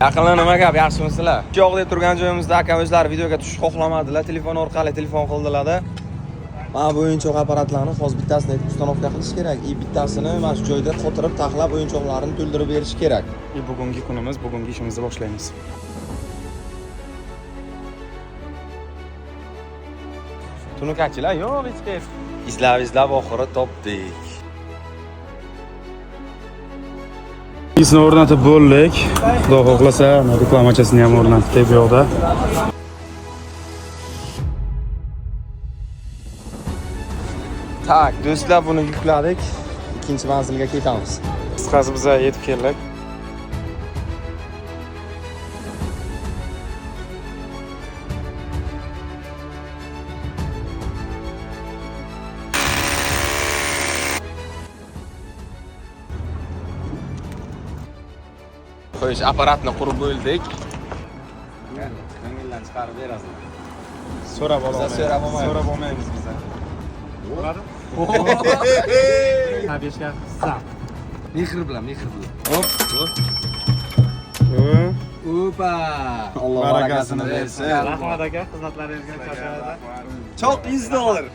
Yaqinlar nima gap, yaxshimisizlar? Yo'q deb turgan joyimizda aka o'zlari videoga tushish xohlamadilar, telefon orqali telefon qildilar-da. Mana bu o'yinchoq apparatlarni hozir bittasini ustanovka qilish kerak. Bittasini mana shu joyda qotirib, taxlab o'yinchoqlarni to'ldirib berish kerak. Bugungi kunimiz, bugungi ishimizni boshlaymiz. Tunukachilar yo'q hech qaysi. Izlab oxiri topdik. Isni o'rnatib bo'ldik. Xudo xohlasa, reklamachasini ham o'rnatdik bu yoqda. Tak, do'stlar, buni yukladik. Ikkinchi manzilga ketamiz. Qisqasi biz yetib keldik. Qo'yish apparatni qurib bo'ldik. Ko'ngildan chiqarib berasizlar. So'rab olamiz. So'rab olmaymiz biz. Tabishga zap. Mehr bilan. Hop. Opa! Alloh barakasini bersin. Rahmat aka, xizmatlaringizga $100.